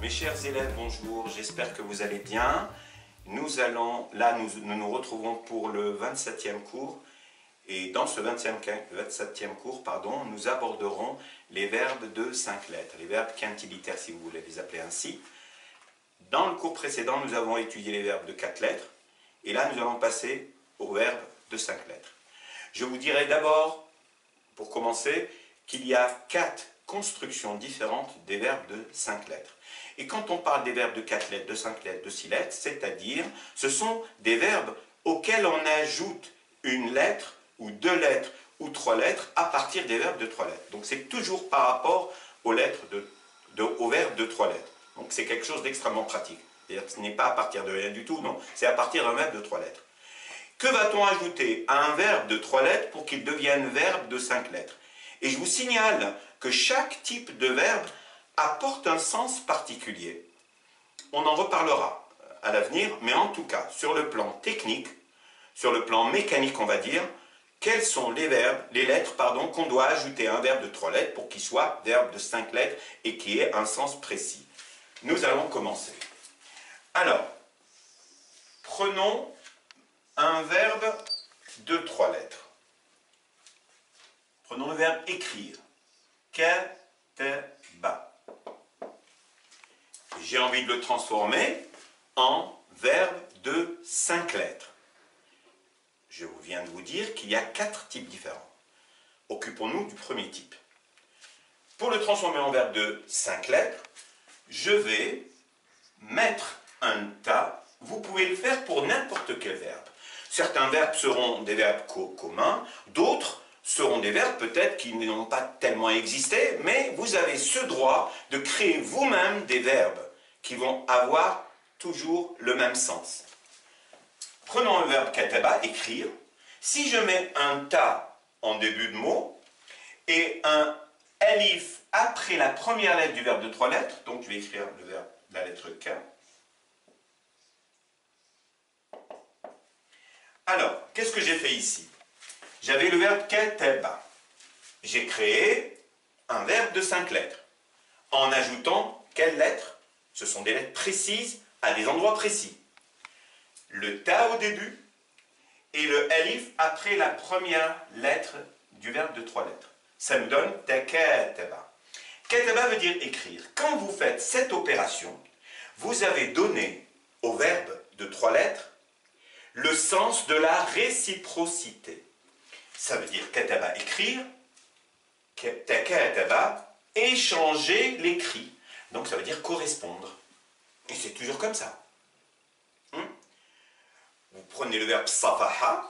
Mes chers élèves, bonjour, j'espère que vous allez bien. Nous nous retrouvons pour le 27e cours. Et dans ce 27e cours, nous aborderons les verbes de 5 lettres, les verbes quintilitaires si vous voulez les appeler ainsi. Dans le cours précédent, nous avons étudié les verbes de 4 lettres. Et là, nous allons passer aux verbes de 5 lettres. Je vous dirai d'abord, pour commencer, qu'il y a 4 constructions différentes des verbes de 5 lettres. Et quand on parle des verbes de 4 lettres, de 5 lettres, de 6 lettres, c'est-à-dire, ce sont des verbes auxquels on ajoute une lettre, ou 2 lettres, ou 3 lettres, à partir des verbes de 3 lettres. Donc c'est toujours par rapport aux verbes de 3 lettres. Donc c'est quelque chose d'extrêmement pratique. C'est-à-dire que ce n'est pas à partir de rien du tout, non, c'est à partir d'un verbe de 3 lettres. Que va-t-on ajouter à un verbe de 3 lettres pour qu'il devienne verbe de 5 lettres? Et je vous signale que chaque type de verbe apporte un sens particulier. On en reparlera à l'avenir, mais en tout cas, sur le plan technique, sur le plan mécanique, on va dire, quels sont les lettres qu'on doit ajouter à un verbe de 3 lettres pour qu'il soit verbe de 5 lettres et qui ait un sens précis. Nous allons commencer. Alors, prenons un verbe de 3 lettres. Prenons le verbe écrire. Kataba. J'ai envie de le transformer en verbe de 5 lettres. Je viens de vous dire qu'il y a 4 types différents. Occupons-nous du premier type. Pour le transformer en verbe de 5 lettres, je vais mettre un ta. Vous pouvez le faire pour n'importe quel verbe. Certains verbes seront des verbes communs, d'autres seront des verbes peut-être qui n'ont pas tellement existé, mais vous avez ce droit de créer vous-même des verbes qui vont avoir toujours le même sens. Prenons le verbe kataba, écrire. Si je mets un ta en début de mot et un alif après la première lettre du verbe de 3 lettres, donc je vais écrire le verbe, la lettre K. Alors, qu'est-ce que j'ai fait ici? J'avais le verbe kataba. J'ai créé un verbe de 5 lettres. En ajoutant quelles lettres? Ce sont des lettres précises à des endroits précis. Le ta au début et le alif après la première lettre du verbe de 3 lettres. Ça nous donne takataba. Kataba veut dire écrire. Quand vous faites cette opération, vous avez donné au verbe de 3 lettres le sens de la réciprocité. Ça veut dire kataba écrire, takataba échanger l'écrit. Donc ça veut dire correspondre. Et c'est toujours comme ça. Vous prenez le verbe safaha,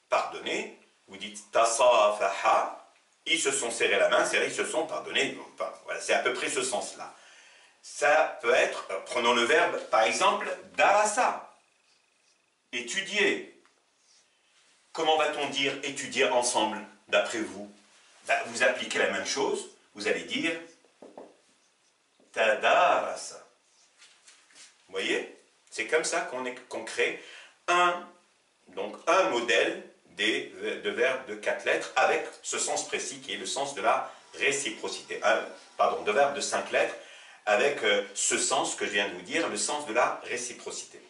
pardonner, vous dites tasafaha, ils se sont serrés la main, ils se sont pardonnés. Enfin, voilà, c'est à peu près ce sens-là. Ça peut être, prenons le verbe, par exemple, darasa, étudier. Comment va-t-on dire étudier ensemble, d'après vous? Vous appliquez la même chose, vous allez dire tadarasa. Vous voyez? C'est comme ça qu'on crée un modèle de verbes de 4 lettres avec ce sens précis qui est le sens de la réciprocité. De verbes de 5 lettres avec ce sens que je viens de vous dire, le sens de la réciprocité.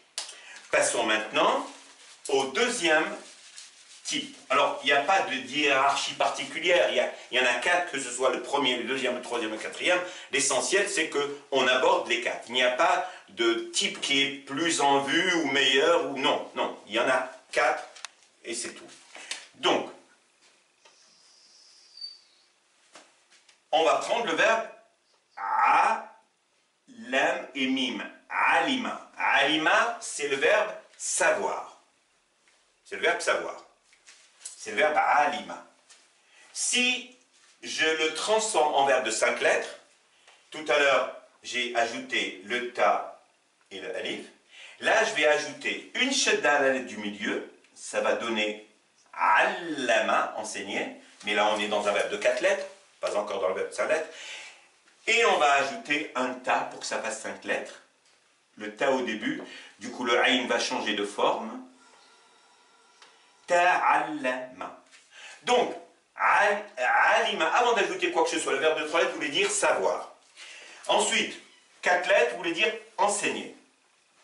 Passons maintenant au deuxième type. Alors, il n'y a pas de hiérarchie particulière, il y en a 4, que ce soit le premier, le deuxième, le troisième, le quatrième. L'essentiel, c'est qu'on aborde les 4. Il n'y a pas de type qui est plus en vue ou meilleur, ou non, il y en a 4 et c'est tout. Donc, on va prendre le verbe a, lam et mim. Alima. Alima, c'est le verbe savoir. C'est le verbe savoir. C'est le verbe alima. Si je le transforme en verbe de 5 lettres, tout à l'heure, j'ai ajouté le ta et le alif. Là, je vais ajouter une shadda à la lettre du milieu. Ça va donner allama, enseigner. Mais là, on est dans un verbe de 4 lettres, pas encore dans le verbe de 5 lettres. Et on va ajouter un ta pour que ça fasse 5 lettres. Le ta au début. Du coup, le aïn va changer de forme. Ta'allama. Donc, alima, avant d'ajouter quoi que ce soit, le verbe de 3 lettres voulait dire savoir. Ensuite, 4 lettres voulait dire enseigner.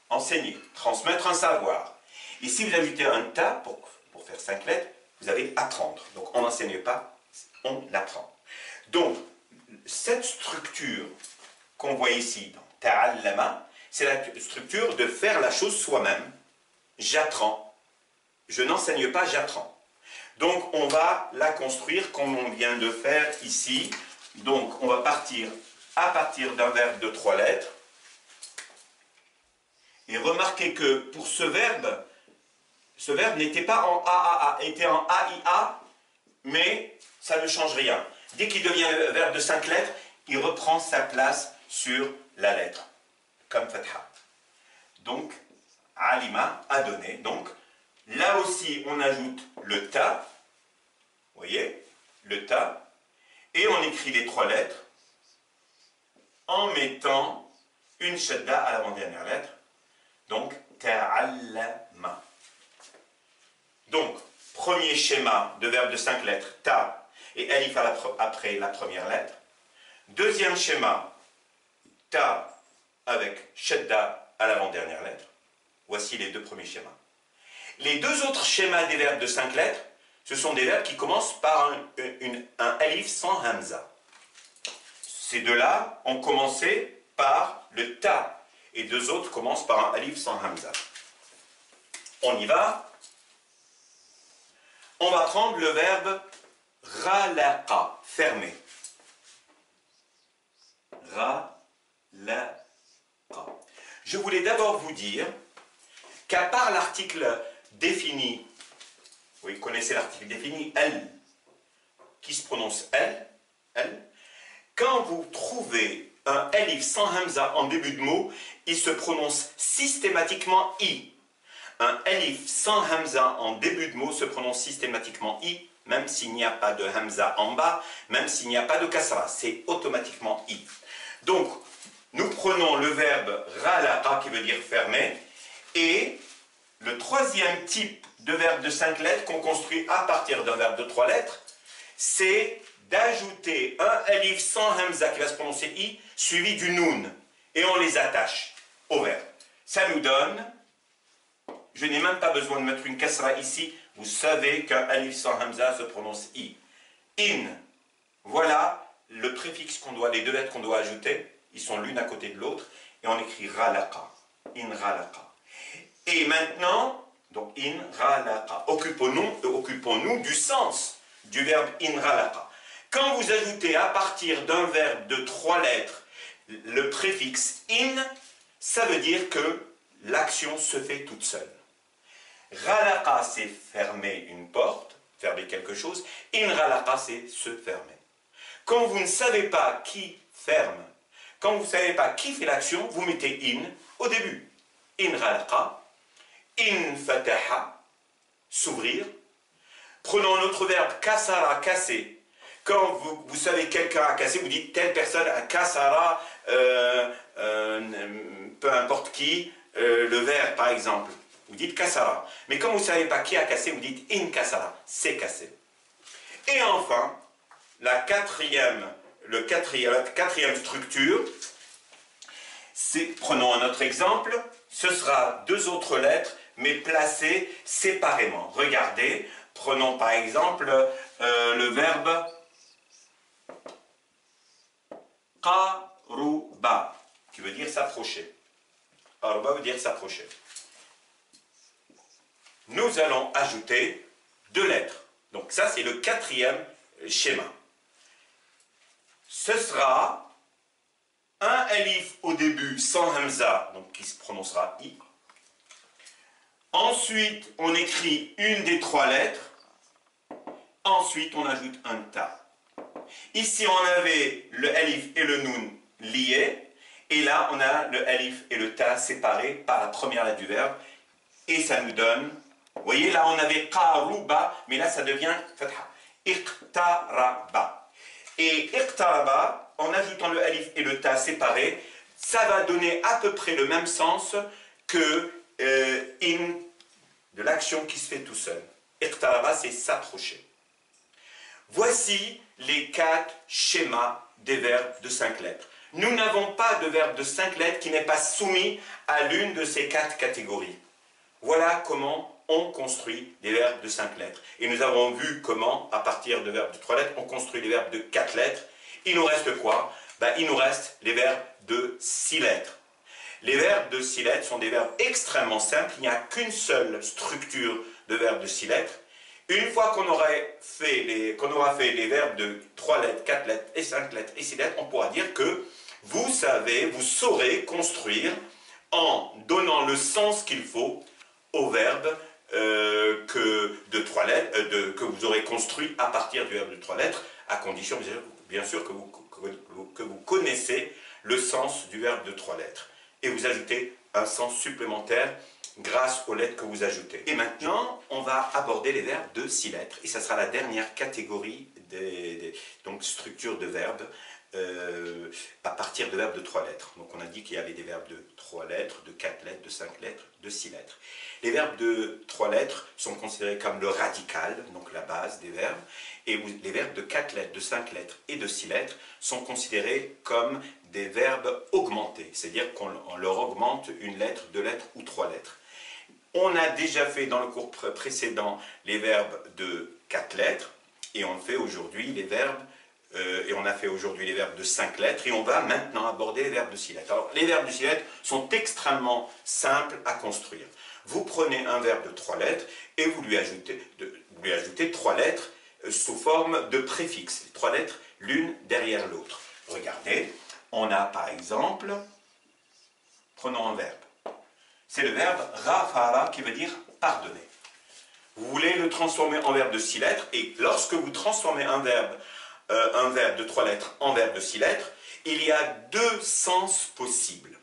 Enseigner, transmettre un savoir. Et si vous ajoutez un ta pour faire 5 lettres, vous avez apprendre. Donc on n'enseigne pas, on apprend. Donc cette structure qu'on voit ici dans ta'allama, c'est la structure de faire la chose soi-même. J'apprends. Je n'enseigne pas, j'apprends. Donc on va la construire comme on vient de faire ici. Donc on va partir à partir d'un verbe de 3 lettres. Et remarquez que pour ce verbe n'était pas en AAA, était en AIA, mais ça ne change rien. Dès qu'il devient un verbe de 5 lettres, il reprend sa place sur la lettre, comme fatha. Donc, alima a donné. Donc, là aussi, on ajoute le ta, vous voyez, le ta, et on écrit les 3 lettres en mettant une shadda à l'avant-dernière lettre. Donc, ta'allama. Donc, premier schéma de verbe de 5 lettres, ta et alif après la première lettre. Deuxième schéma, ta avec shadda à l'avant-dernière lettre. Voici les 2 premiers schémas. Les 2 autres schémas des verbes de 5 lettres, ce sont des verbes qui commencent par un alif sans hamza. Ces 2-là ont commencé par le ta. Et 2 autres commencent par un alif sans hamza. On y va. On va prendre le verbe ralaqa, fermer. Ralaqa. Je voulais d'abord vous dire qu'à part l'article défini, vous connaissez l'article défini, elle, qui se prononce elle, quand vous trouvez un alif sans hamza en début de mot, il se prononce systématiquement i. Un alif sans hamza en début de mot se prononce systématiquement i, même s'il n'y a pas de hamza en bas, même s'il n'y a pas de kasra, c'est automatiquement i. Donc, nous prenons le verbe ralaqa qui veut dire fermer, et le 3e type de verbe de 5 lettres qu'on construit à partir d'un verbe de 3 lettres, c'est d'ajouter un alif sans hamza qui va se prononcer i, suivi du noun, et on les attache au verbe. Ça nous donne, je n'ai même pas besoin de mettre une kasra ici, vous savez qu'un alif sans hamza se prononce i. In, voilà le préfixe qu'on doit, les 2 lettres qu'on doit ajouter, ils sont l'une à côté de l'autre, et on écrit ralaqa, in ralaqa. Et maintenant, donc in ralaqa, occupons-nous du sens du verbe in ralaqa. Quand vous ajoutez à partir d'un verbe de 3 lettres le préfixe in, ça veut dire que l'action se fait toute seule. Ralaqa, c'est fermer une porte, fermer quelque chose. In ralaqa, c'est se fermer. Quand vous ne savez pas qui ferme, quand vous ne savez pas qui fait l'action, vous mettez in au début. In ralaqa, in fataha, s'ouvrir. Prenons notre verbe kasara, casser. Quand vous savez quelqu'un a cassé, vous dites telle personne a kassara, peu importe qui, le verbe par exemple. Vous dites kassara. Mais quand vous ne savez pas qui a cassé, vous dites in kassara, c'est cassé. Et enfin, la quatrième structure, prenons un autre exemple, ce sera 2 autres lettres, mais placées séparément. Regardez, prenons par exemple le verbe qaruba, qui veut dire s'approcher. Qaruba veut dire s'approcher. Nous allons ajouter 2 lettres. Donc ça, c'est le 4e schéma. Ce sera un alif au début sans hamza, donc qui se prononcera i. Ensuite, on écrit une des 3 lettres. Ensuite, on ajoute un ta. Ici, on avait le alif et le noun liés. Et là, on a le alif et le ta séparés par la première lettre du verbe. Et ça nous donne, vous voyez, là, on avait qaruba, mais là, ça devient fatha. Iqtaraba. Et iqtaraba, en ajoutant le alif et le ta séparés, ça va donner à peu près le même sens que in, de l'action qui se fait tout seul. Iqtaraba, c'est s'approcher. Voici les 4 schémas des verbes de 5 lettres. Nous n'avons pas de verbe de 5 lettres qui n'est pas soumis à l'une de ces 4 catégories. Voilà comment on construit des verbes de 5 lettres. Et nous avons vu comment, à partir de verbes de 3 lettres, on construit des verbes de 4 lettres. Il nous reste quoi? Il nous reste les verbes de 6 lettres. Les verbes de 6 lettres sont des verbes extrêmement simples. Il n'y a qu'une seule structure de verbes de 6 lettres. Une fois qu'on aura fait les verbes de 3 lettres, 4 lettres et 5 lettres et 6 lettres, on pourra dire que vous saurez construire en donnant le sens qu'il faut au verbe que vous aurez construit à partir du verbe de 3 lettres, à condition bien sûr que vous connaissez le sens du verbe de 3 lettres. Et vous ajoutez un sens supplémentaire grâce aux lettres que vous ajoutez. Et maintenant, on va aborder les verbes de 6 lettres. Et ça sera la dernière catégorie donc structure de verbes à partir de verbes de 3 lettres. Donc on a dit qu'il y avait des verbes de 3 lettres, de 4 lettres, de 5 lettres, de 6 lettres. Les verbes de 3 lettres sont considérés comme le radical, donc la base des verbes, et les verbes de 4 lettres, de 5 lettres et de 6 lettres sont considérés comme des verbes augmentés, c'est-à-dire qu'on leur augmente une lettre, 2 lettres ou 3 lettres. On a déjà fait dans le cours précédent les verbes de 4 lettres, et on fait aujourd'hui les verbes on a fait aujourd'hui les verbes de 5 lettres, et on va maintenant aborder les verbes de 6 lettres. Alors, les verbes de 6 lettres sont extrêmement simples à construire. Vous prenez un verbe de 3 lettres et vous lui ajoutez 3 lettres sous forme de préfixe. 3 lettres l'une derrière l'autre. Regardez, on a par exemple, prenons un verbe. C'est le verbe rafara qui veut dire pardonner. Vous voulez le transformer en verbe de 6 lettres, et lorsque vous transformez un verbe de 3 lettres en verbe de 6 lettres, il y a 2 sens possibles.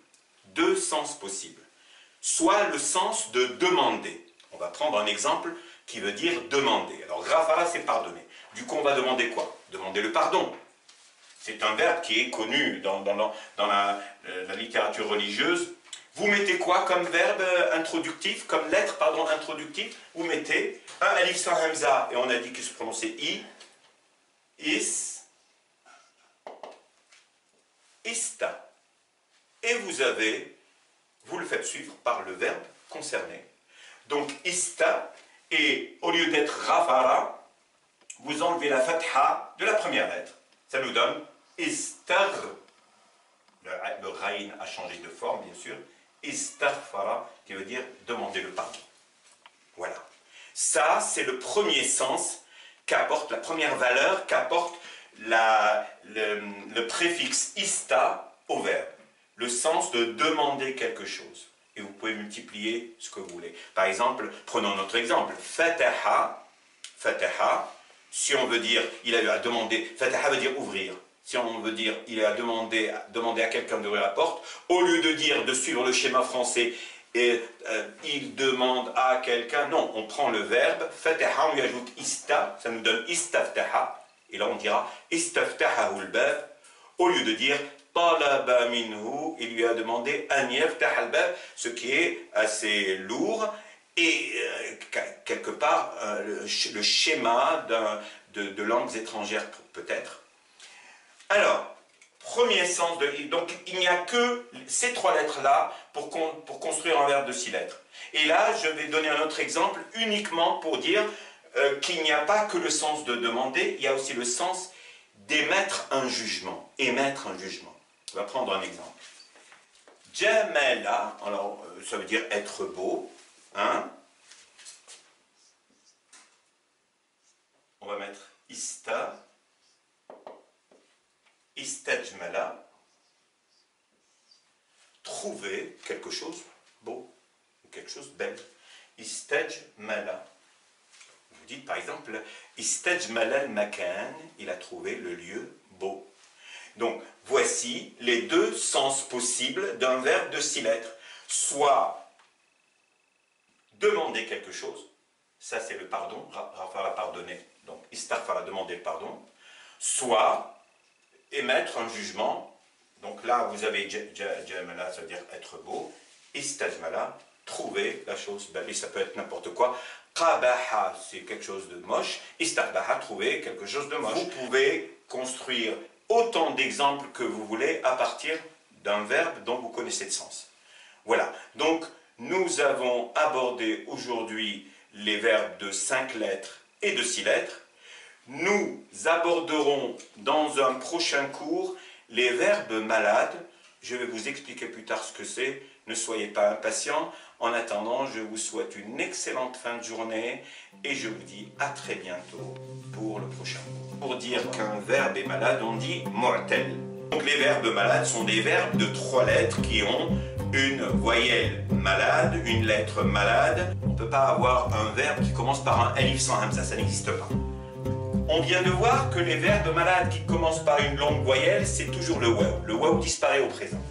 2 sens possibles. Soit le sens de demander. On va prendre un exemple qui veut dire demander. Alors, rafara, c'est pardonner. Du coup, on va demander quoi? Demander le pardon. C'est un verbe qui est connu dans la littérature religieuse. Vous mettez quoi comme verbe introductif, comme lettre, introductive? Vous mettez un alif sans hamza, et on a dit qu'il se prononçait i, is, ista. Et vous le faites suivre par le verbe concerné. Donc ista, et au lieu d'être rafara, vous enlevez la fatha de la première lettre. Ça nous donne istar. Le raïn a changé de forme, bien sûr. Istaghfara, qui veut dire demander le pardon. Voilà. Ça, c'est le premier sens qu'apporte, la première valeur qu'apporte le préfixe ista au verbe. Le sens de demander quelque chose. Et vous pouvez multiplier ce que vous voulez. Par exemple, prenons notre exemple. Fataha, si on veut dire, il a eu à demander, fataha veut dire ouvrir. Si on veut dire, il a demandé à quelqu'un d'ouvrir la porte, au lieu de suivre le schéma français, et il demande à quelqu'un, non, on prend le verbe, fataha, on lui ajoute ista, ça nous donne istaftaha, et là on dira istaftahahu al-bab, au lieu de dire talaba minhu, il lui a demandé an yaftaha al-bab, ce qui est assez lourd, et quelque part le schéma de langues étrangères peut-être. Alors, premier sens donc il n'y a que ces 3 lettres-là pour construire un verbe de 6 lettres. Et là, je vais donner un autre exemple uniquement pour dire qu'il n'y a pas que le sens de demander, il y a aussi le sens d'émettre un jugement. Émettre un jugement. On va prendre un exemple. Jamala, alors ça veut dire être beau. Hein? On va mettre ista. Istajmala, trouver quelque chose beau, quelque chose de belle. Istajmala. Vous dites par exemple, Istajmala al-makan, il a trouvé le lieu beau. Donc, voici les 2 sens possibles d'un verbe de 6 lettres. Soit demander quelque chose, ça c'est le pardon, Rafara pardonner, donc Istaghfara demander le pardon, soit émettre un jugement. Donc là, vous avez jamala, ça veut dire être beau. Istajmala, trouver la chose belle. Et ça peut être n'importe quoi. Qabaha, c'est quelque chose de moche. Istaqbaha, trouver quelque chose de moche. Vous pouvez construire autant d'exemples que vous voulez à partir d'un verbe dont vous connaissez le sens. Voilà, donc nous avons abordé aujourd'hui les verbes de 5 lettres et de 6 lettres. Nous aborderons dans un prochain cours les verbes malades. Je vais vous expliquer plus tard ce que c'est. Ne soyez pas impatients. En attendant, je vous souhaite une excellente fin de journée et je vous dis à très bientôt pour le prochain cours. Pour dire qu'un verbe est malade, on dit mu'tal. Donc les verbes malades sont des verbes de 3 lettres qui ont une voyelle malade, une lettre malade. On ne peut pas avoir un verbe qui commence par un alif sans hamza, ça n'existe pas. On vient de voir que les verbes malades qui commencent par une longue voyelle, c'est toujours le waw. Le waw disparaît au présent.